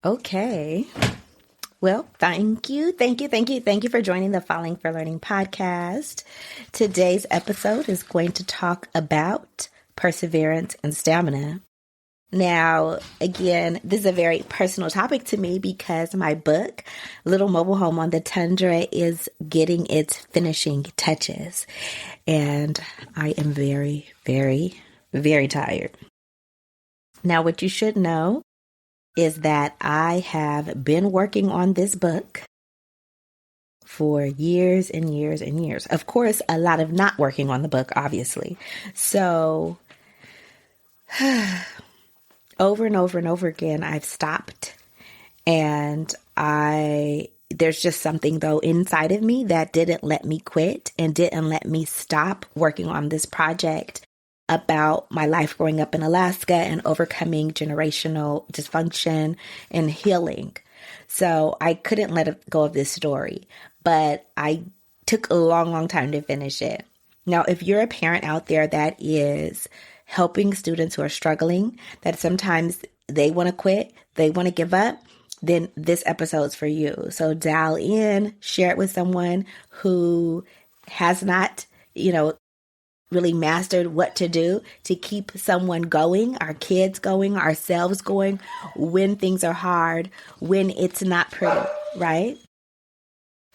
Okay. Well, thank you. Thank you for joining the Falling for Learning podcast. Today's episode is going to talk about perseverance and stamina. Now, again, this is a very personal topic to me because my book, Little Mobile Home on the Tundra, is getting its finishing touches. And I am very, very, very tired. Now, what you should know is that I have been working on this book for years and years and years. Of course, a lot of not working on the book, obviously. So over and over and over again, I've stopped. And there's just something though inside of me that didn't let me quit and didn't let me stop working on this project about my life growing up in Alaska and overcoming generational dysfunction and healing. So I couldn't let go of this story, but I took a long, long time to finish it. Now, if you're a parent out there that is helping students who are struggling, that sometimes they want to quit, they want to give up, then this episode's for you. So dial in, share it with someone who has not, really mastered what to do to keep someone going, our kids going, ourselves going, when things are hard, when it's not pretty, right?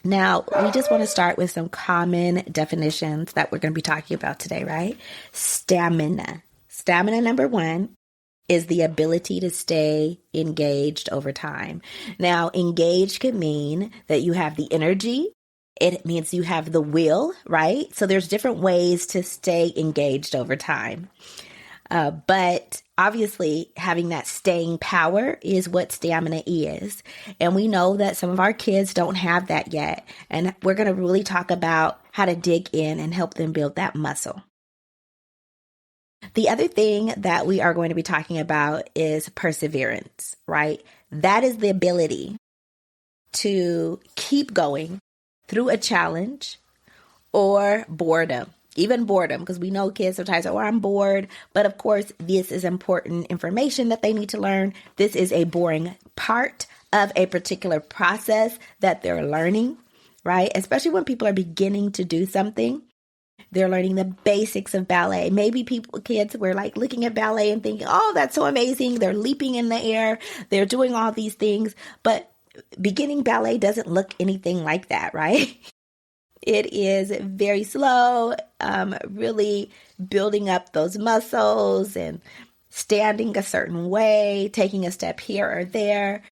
Now, we just want to start with some common definitions that we're going to be talking about today, right? Stamina. Stamina, number one, is the ability to stay engaged over time. Now, engaged could mean that you have the energy. It means you have the will, right? So there's different ways to stay engaged over time. But obviously, having that staying power is what stamina is. And we know that some of our kids don't have that yet. And we're going to really talk about how to dig in and help them build that muscle. The other thing that we are going to be talking about is perseverance, right? That is the ability to keep going through a challenge or boredom, even boredom, because we know kids sometimes say, I'm bored. But of course, this is important information that they need to learn. This is a boring part of a particular process that they're learning, right? Especially when people are beginning to do something. They're learning the basics of ballet. Maybe kids were like looking at ballet and thinking, oh, that's so amazing. They're leaping in the air. They're doing all these things. But beginning ballet doesn't look anything like that, right? It is very slow, really building up those muscles and standing a certain way, taking a step here or there.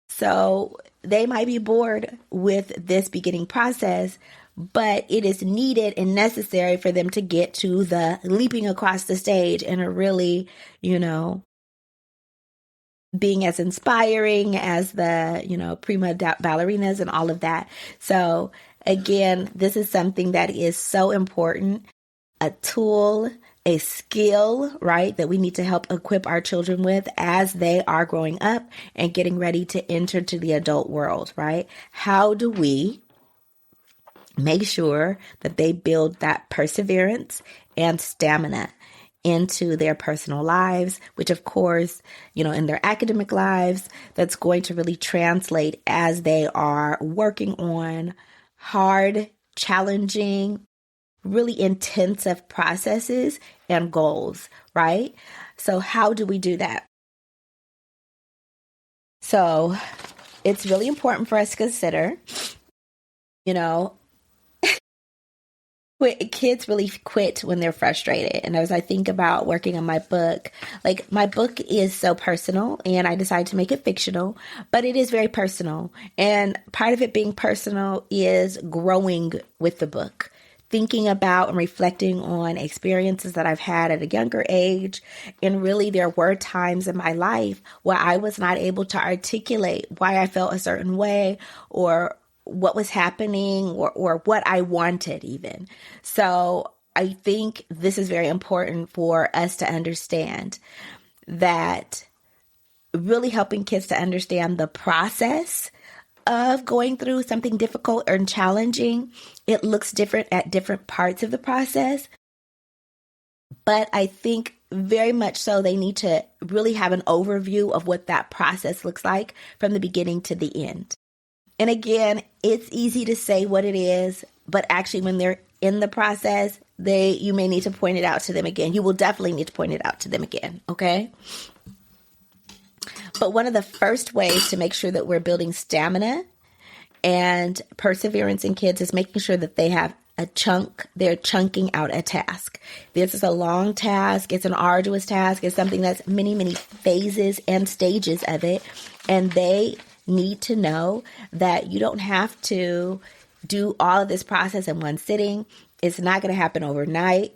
So they might be bored with this beginning process, but it is needed and necessary for them to get to the leaping across the stage and a really, being as inspiring as the, prima ballerinas and all of that. So again, this is something that is so important, a tool, a skill, right, that we need to help equip our children with as they are growing up and getting ready to enter to the adult world, right? How do we make sure that they build that perseverance and stamina into their personal lives, which of course, in their academic lives, that's going to really translate as they are working on hard, challenging, really intensive processes and goals, right? So how do we do that? So it's really important for us to consider, kids really quit when they're frustrated. And as I think about working on my book, my book is so personal and I decided to make it fictional, but it is very personal. And part of it being personal is growing with the book, thinking about and reflecting on experiences that I've had at a younger age. And really, there were times in my life where I was not able to articulate why I felt a certain way or what was happening or what I wanted even. So I think this is very important for us to understand, that really helping kids to understand the process of going through something difficult or challenging. It looks different at different parts of the process. But I think very much so they need to really have an overview of what that process looks like from the beginning to the end. And again, it's easy to say what it is, but actually when they're in the process, you may need to point it out to them again. You will definitely need to point it out to them again, okay? But one of the first ways to make sure that we're building stamina and perseverance in kids is making sure that they have they're chunking out a task. This is a long task. It's an arduous task. It's something that's many, many phases and stages of it. And they need to know that you don't have to do all of this process in one sitting. It's not going to happen overnight.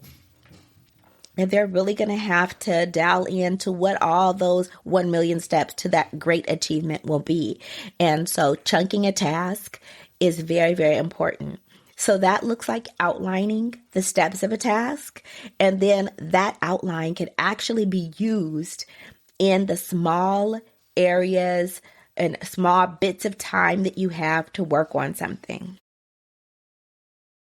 And they're really going to have to dial into what all those 1 million steps to that great achievement will be. And so chunking a task is very, very important. So that looks like outlining the steps of a task. And then that outline can actually be used in the small areas and small bits of time that you have to work on something.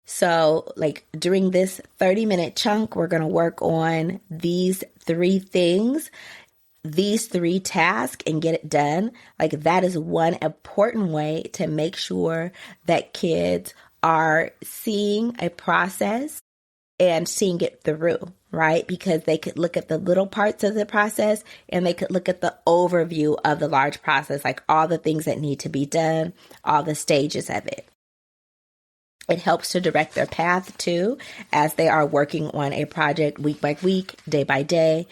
So like during this 30-minute chunk, we're going to work on these 3 things, these 3 tasks, and get it done. Like that is one important way to make sure that kids are seeing a process and seeing it through, right? Because they could look at the little parts of the process and they could look at the overview of the large process, like all the things that need to be done, all the stages of it. It helps to direct their path too, as they are working on a project week by week, day by day.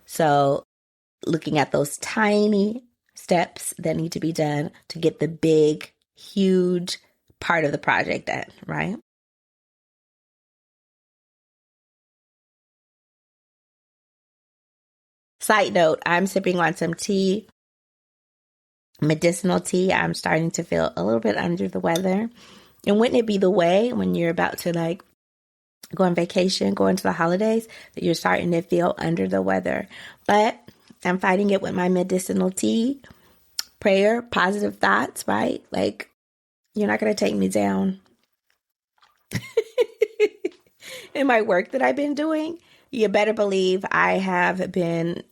So looking at those tiny steps that need to be done to get the big, huge part of the project done, right? Side note, I'm sipping on some tea, medicinal tea. I'm starting to feel a little bit under the weather. And wouldn't it be the way when you're about to like go on vacation, go into the holidays, that you're starting to feel under the weather? But I'm fighting it with my medicinal tea, prayer, positive thoughts, right? Like, you're not going to take me down. In my work that I've been doing, you better believe I have been,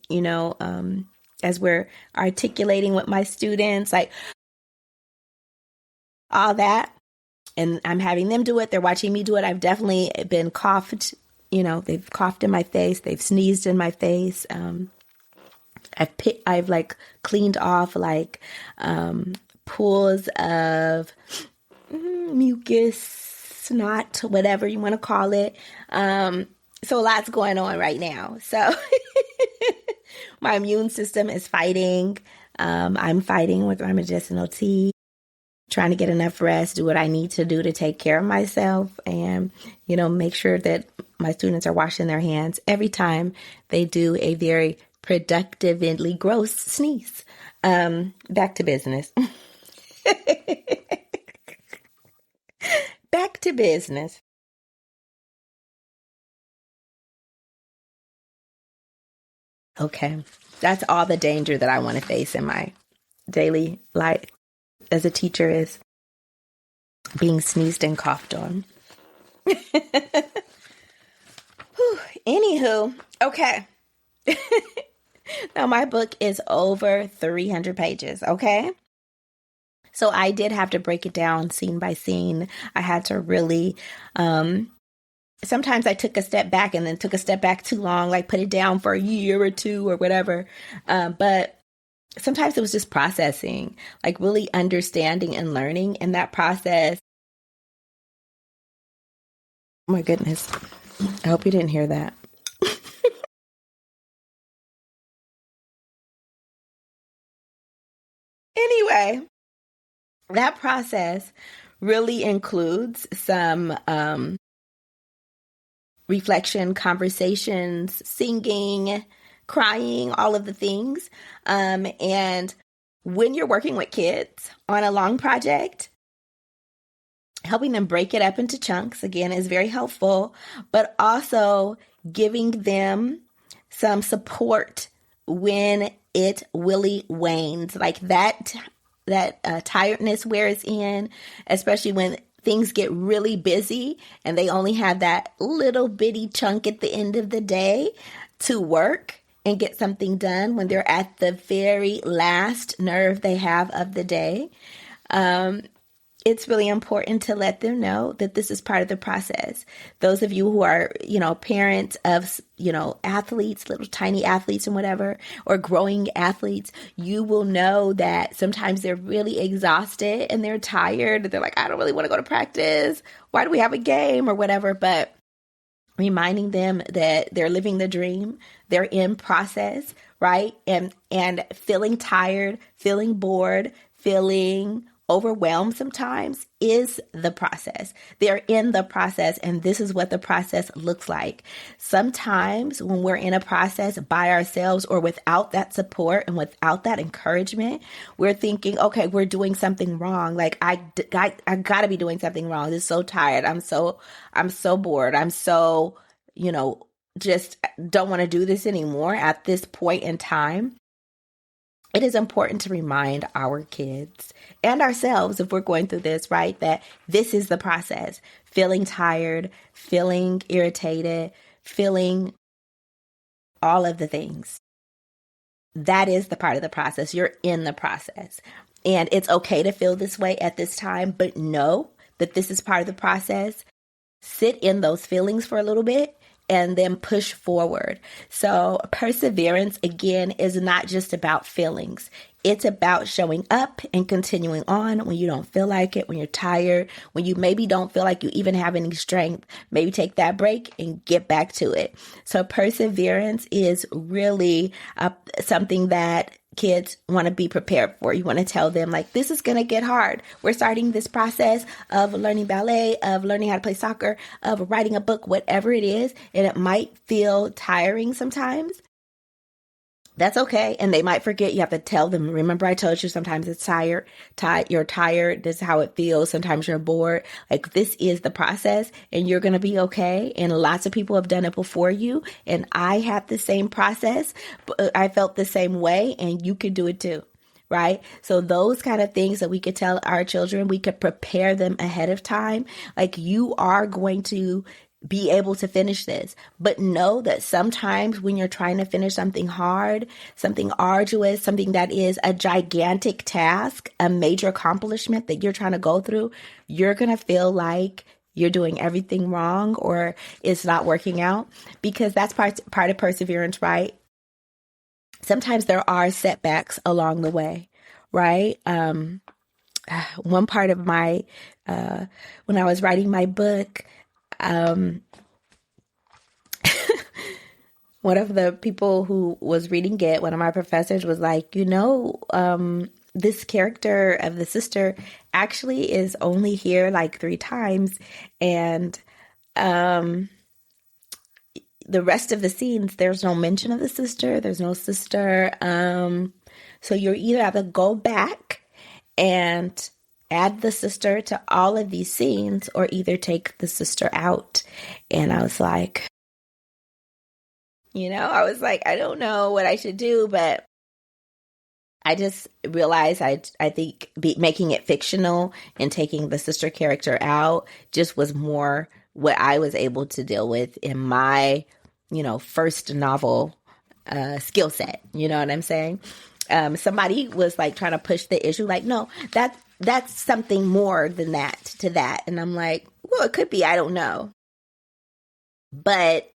as we're articulating with my students, like all that, and I'm having them do it. They're watching me do it. I've definitely been coughed, they've coughed in my face. They've sneezed in my face. I've like cleaned off like pools of mucus, snot, whatever you want to call it. So lots going on right now. So my immune system is fighting. I'm fighting with my medicinal tea, trying to get enough rest, do what I need to do to take care of myself, and, make sure that my students are washing their hands every time they do a very productively gross sneeze. Back to business. Back to business. Okay. That's all the danger that I want to face in my daily life as a teacher is being sneezed and coughed on. Anywho, okay. Now my book is over 300 pages, okay? So I did have to break it down scene by scene. I had to really, sometimes I took a step back and then took a step back too long, like put it down for a year or 2 or whatever. But sometimes it was just processing, like really understanding and learning in that process. Oh my goodness. I hope you didn't hear that. Anyway, that process really includes some reflection, conversations, singing, crying, all of the things. And when you're working with kids on a long project, helping them break it up into chunks, again, is very helpful, but also giving them some support when it really wanes, like that tiredness wears in, especially when things get really busy and they only have that little bitty chunk at the end of the day to work and get something done when they're at the very last nerve they have of the day. It's really important to let them know that this is part of the process. Those of you who are, parents of, athletes, little tiny athletes and whatever, or growing athletes, you will know that sometimes they're really exhausted and they're tired. They're like, I don't really want to go to practice. Why do we have a game or whatever? But reminding them that they're living the dream, they're in process, right? And feeling tired, feeling bored, feeling overwhelmed sometimes is the process. They're in the process, and this is what the process looks like. Sometimes when we're in a process by ourselves or without that support and without that encouragement, we're thinking, okay, we're doing something wrong. Like I gotta be doing something wrong. This is so tired. I'm so bored. I'm so, just don't want to do this anymore at this point in time. It is important to remind our kids and ourselves, if we're going through this, right, that this is the process. Feeling tired, feeling irritated, feeling all of the things. That is the part of the process. You're in the process. And it's okay to feel this way at this time, but know that this is part of the process. Sit in those feelings for a little bit and then push forward. So perseverance, again, is not just about feelings. It's about showing up and continuing on when you don't feel like it, when you're tired, when you maybe don't feel like you even have any strength. Maybe take that break and get back to it. So perseverance is really something that kids want to be prepared for. You want to tell them, like, this is going to get hard. We're starting this process of learning ballet, of learning how to play soccer, of writing a book, whatever it is. And it might feel tiring sometimes. That's okay. And they might forget. You have to tell them, remember I told you sometimes it's tired. You're tired. This is how it feels. Sometimes you're bored. Like, this is the process and you're going to be okay. And lots of people have done it before you. And I had the same process. I felt the same way, and you could do it too. Right? So those kind of things that we could tell our children, we could prepare them ahead of time. Like, you are going to be able to finish this. But know that sometimes when you're trying to finish something hard, something arduous, something that is a gigantic task, a major accomplishment that you're trying to go through, you're going to feel like you're doing everything wrong or it's not working out, because that's part of perseverance, right? Sometimes there are setbacks along the way, right? One part of my, when I was writing my book, one of the people who was reading it, one of my professors was like, this character of the sister actually is only here like 3 times. And the rest of the scenes, there's no mention of the sister. There's no sister. So you either have to go back and add the sister to all of these scenes, or either take the sister out. And I was like, I don't know what I should do, but I just realized I think making it fictional and taking the sister character out just was more what I was able to deal with in my, first novel skill set. You know what I'm saying? Somebody was like trying to push the issue, like, no, that's something more than that to that. And I'm like, well, it could be, I don't know. But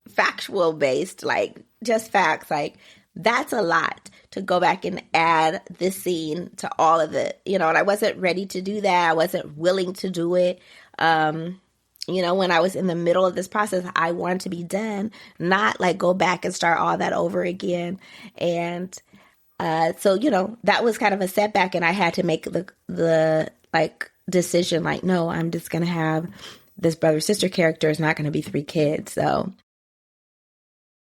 factual based, like just facts, like that's a lot to go back and add this scene to all of it, and I wasn't ready to do that. I wasn't willing to do it. When I was in the middle of this process, I wanted to be done, not like go back and start all that over again. And so, that was kind of a setback, and I had to make the decision, like, no, I'm just going to have this brother-sister character is not going to be 3 kids. So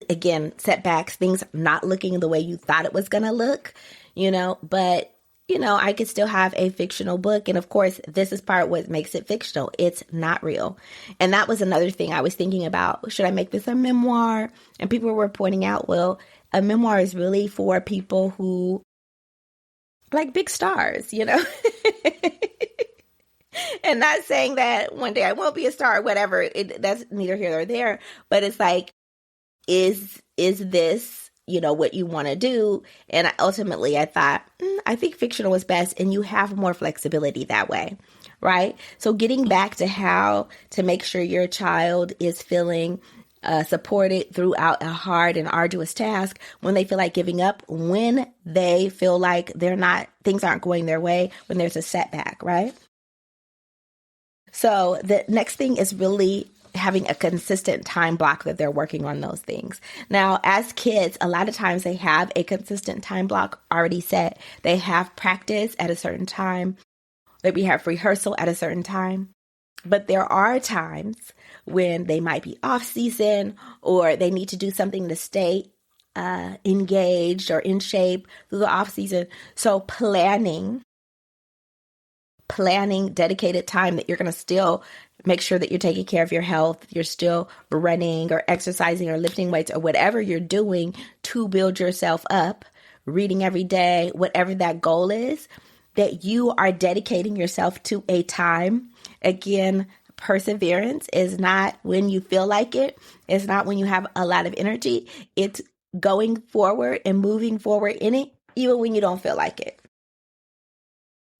again, setbacks, things not looking the way you thought it was going to look, but I could still have a fictional book. And of course, this is part what makes it fictional. It's not real. And that was another thing I was thinking about. Should I make this a memoir? And people were pointing out, well, a memoir is really for people who like big stars, And not saying that one day I won't be a star or whatever. That's neither here nor there. But it's like, is this, what you want to do? And ultimately I thought, I think fictional was best, and you have more flexibility that way, right? So getting back to how to make sure your child is feeling supported throughout a hard and arduous task, when they feel like giving up, when they feel like things aren't going their way, when there's a setback, right? So the next thing is really having a consistent time block that they're working on those things. Now, as kids, a lot of times they have a consistent time block already set. They have practice at a certain time. Maybe have rehearsal at a certain time. But there are times when they might be off season, or they need to do something to stay engaged or in shape through the off season. So planning dedicated time that you're going to still make sure that you're taking care of your health. You're still running or exercising or lifting weights or whatever you're doing to build yourself up, reading every day, whatever that goal is, that you are dedicating yourself to a time. Again, perseverance is not when you feel like it. It's not when you have a lot of energy. It's going forward and moving forward in it, even when you don't feel like it.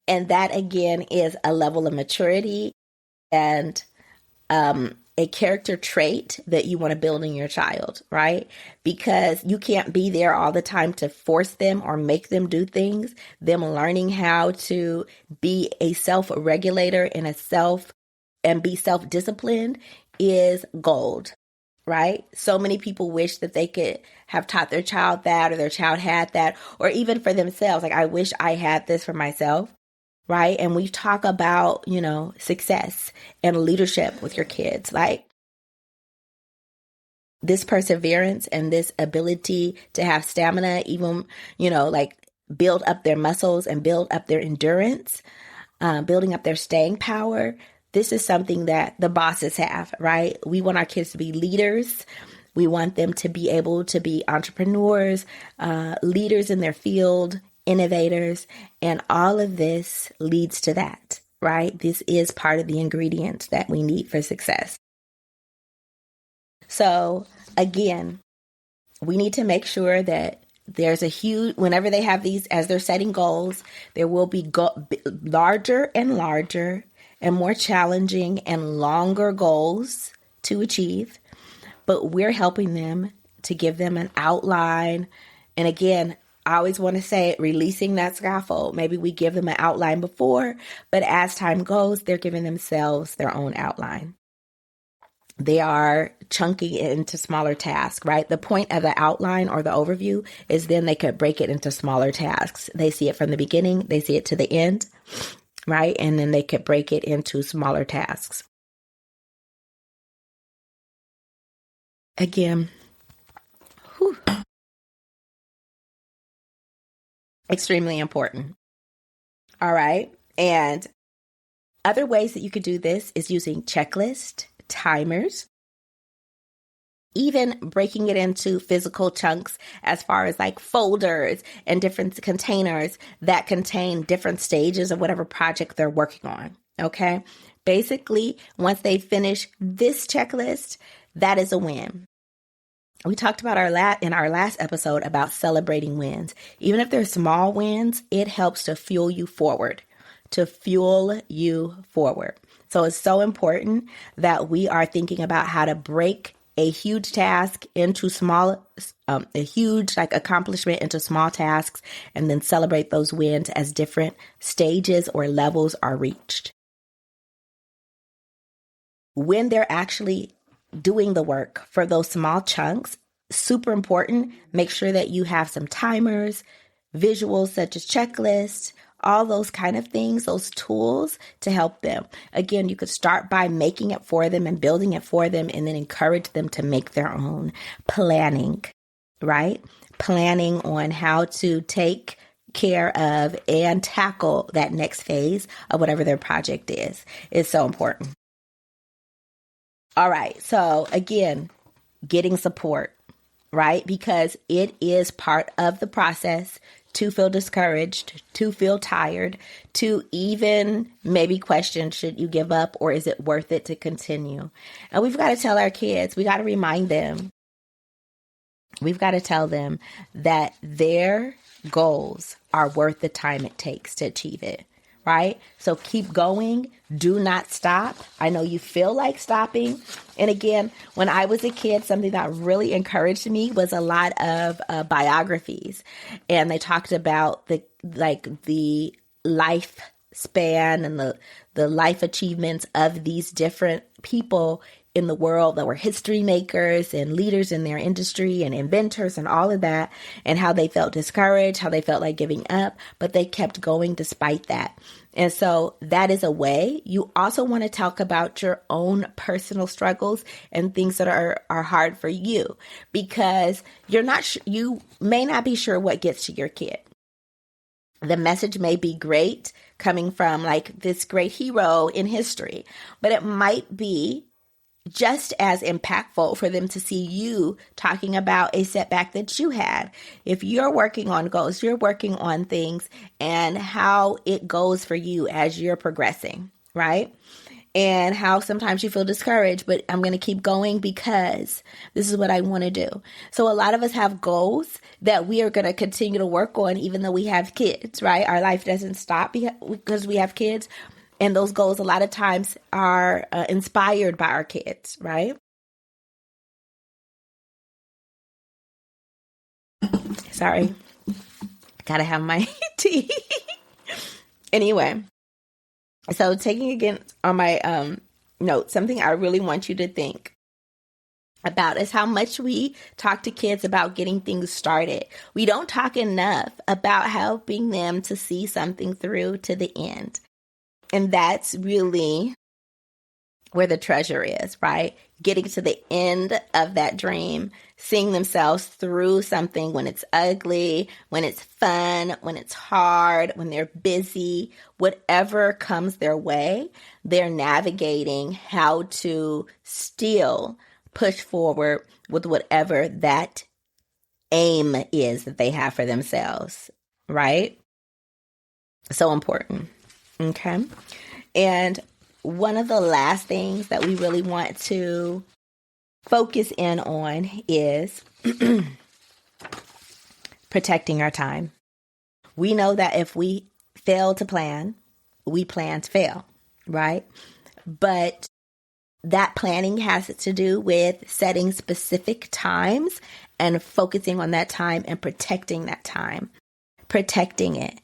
And that, again, is a level of maturity and a character trait that you want to build in your child, right? Because you can't be there all the time to force them or make them do things. Them learning how to be a self-regulator and be self-disciplined is gold, right? So many people wish that they could have taught their child that, or their child had that, or even for themselves. Like, I wish I had this for myself. Right? And we talk about, success and leadership with your kids. Like, this perseverance and this ability to have stamina, even, like build up their muscles and build up their endurance, building up their staying power. This is something that the bosses have, right? We want our kids to be leaders. We want them to be able to be entrepreneurs, leaders in their field, innovators, and all of this leads to that, right? This is part of the ingredients that we need for success. So again, we need to make sure that there's whenever they have these, as they're setting goals, there will be larger and larger and more challenging and longer goals to achieve, but we're helping them to give them an outline. And again, I always want to say, releasing that scaffold. Maybe we give them an outline before, but as time goes, they're giving themselves their own outline. They are chunking it into smaller tasks, right? The point of the outline or the overview is then they could break it into smaller tasks. They see it from the beginning, they see it to the end, right? And then they could break it into smaller tasks. Again, extremely important. All right. And other ways that you could do this is using checklists, timers, even breaking it into physical chunks as far as like folders and different containers that contain different stages of whatever project they're working on. Okay. Basically, once they finish this checklist, that is a win. We talked about in our last episode about celebrating wins. Even if they're small wins, it helps to fuel you forward, So it's so important that we are thinking about how to break a huge task into a huge accomplishment into small tasks, and then celebrate those wins as different stages or levels are reached. When they're actually doing the work for those small chunks, super important, make sure that you have some timers, visuals such as checklists, all those kind of things, those tools to help them. Again, you could start by making it for them and building it for them, and then encourage them to make their own. Planning, right? Planning on how to take care of and tackle that next phase of whatever their project is so important. All right. So again, getting support, right? Because it is part of the process to feel discouraged, to feel tired, to even maybe question, should you give up or is it worth it to continue? And we've got to tell our kids, we got to remind them, we've got to tell them that their goals are worth the time it takes to achieve it, right? So keep going. Do not stop. I know you feel like stopping. And again, when I was a kid, something that really encouraged me was a lot of biographies. And they talked about the lifespan and the life achievements of these different people in the world that were history makers and leaders in their industry and inventors and all of that, and how they felt discouraged, how they felt like giving up, but they kept going despite that. And so that is a way. You also want to talk about your own personal struggles and things that are hard for you, because you may not be sure what gets to your kid. The message may be great coming from like this great hero in history, but it might be just as impactful for them to see you talking about a setback that you had. If you're working on goals, you're working on things and how it goes for you as you're progressing, right? And how sometimes you feel discouraged, but I'm going to keep going because this is what I want to do. So a lot of us have goals that we are going to continue to work on even though we have kids, right? Our life doesn't stop because we have kids. And those goals a lot of times are inspired by our kids, right? Sorry. Gotta have my tea. Anyway, so taking again on my note, something I really want you to think about is how much we talk to kids about getting things started. We don't talk enough about helping them to see something through to the end. And that's really where the treasure is, right? Getting to the end of that dream, seeing themselves through something when it's ugly, when it's fun, when it's hard, when they're busy, whatever comes their way, they're navigating how to still push forward with whatever that aim is that they have for themselves, right? So important. Okay. And one of the last things that we really want to focus in on is protecting our time. We know that if we fail to plan, we plan to fail, right? But that planning has to do with setting specific times and focusing on that time and protecting that time. Protecting it.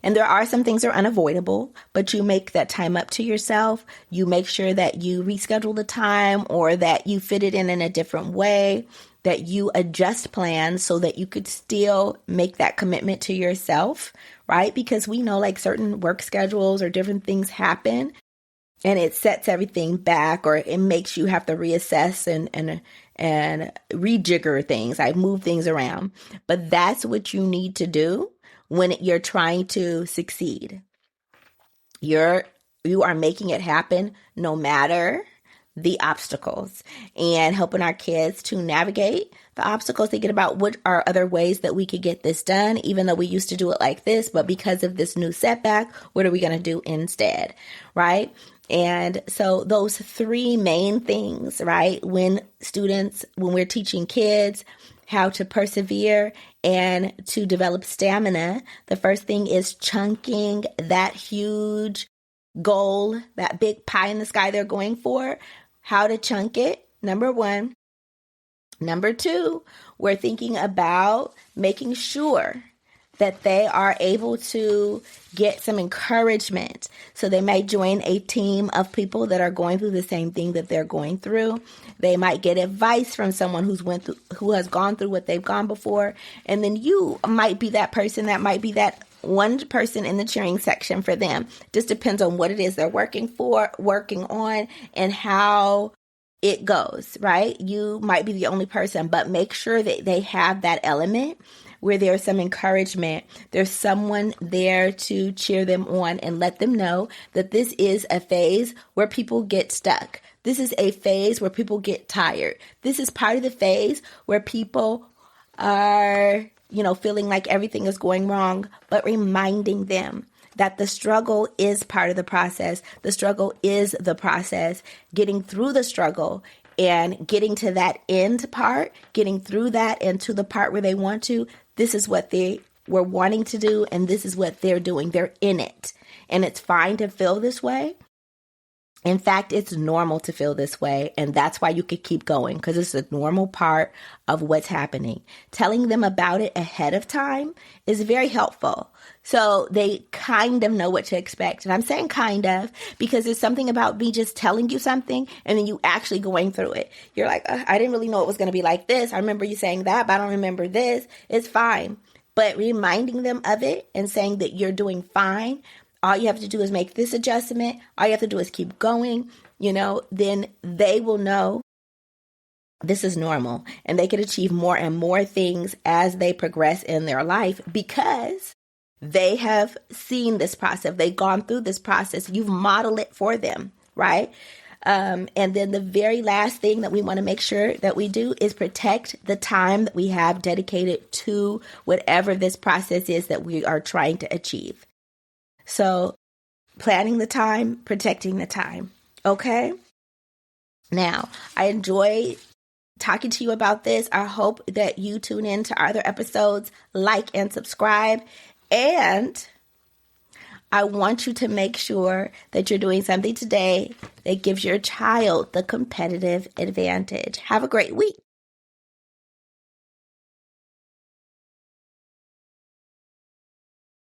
And there are some things that are unavoidable, but you make that time up to yourself. You make sure that you reschedule the time or that you fit it in a different way, that you adjust plans so that you could still make that commitment to yourself, right? Because we know like certain work schedules or different things happen and it sets everything back, or it makes you have to reassess and rejigger things, like move things around. But that's what you need to do when you're trying to succeed. You are making it happen no matter the obstacles, and helping our kids to navigate the obstacles, thinking about what are other ways that we could get this done, even though we used to do it like this, but because of this new setback, what are we going to do instead, right? And so those three main things, right? When we're teaching kids how to persevere and to develop stamina, the first thing is chunking that huge goal, that big pie in the sky they're going for, how to chunk it, number one. Number two, we're thinking about making sure that they are able to get some encouragement. So they might join a team of people that are going through the same thing that they're going through. They might get advice from someone who has gone through what they've gone before. And then you might be that person that might be that one person in the cheering section for them. Just depends on what it is they're working on, and how it goes, right? You might be the only person, but make sure that they have that element where there's some encouragement. There's someone there to cheer them on and let them know that this is a phase where people get stuck. This is a phase where people get tired. This is part of the phase where people are feeling like everything is going wrong, but reminding them that the struggle is part of the process. The struggle is the process. Getting through the struggle and getting to that end part, getting through that and to the part where they want to, this is what they were wanting to do, and this is what they're doing. They're in it. And it's fine to feel this way. In fact, it's normal to feel this way, and that's why you could keep going, because it's a normal part of what's happening. Telling them about it ahead of time is very helpful, so they kind of know what to expect. And I'm saying kind of because there's something about me just telling you something and then you actually going through it. You're like, I didn't really know it was going to be like this. I remember you saying that, but I don't remember this. It's fine. But reminding them of it and saying that you're doing fine, all you have to do is make this adjustment. All you have to do is keep going, then they will know this is normal, and they can achieve more and more things as they progress in their life because they have seen this process. They've gone through this process. You've modeled it for them, right? And then the very last thing that we want to make sure that we do is protect the time that we have dedicated to whatever this process is that we are trying to achieve. So planning the time, protecting the time. Okay? Now, I enjoy talking to you about this. I hope that you tune in to other episodes, like and subscribe. And I want you to make sure that you're doing something today that gives your child the competitive advantage. Have a great week.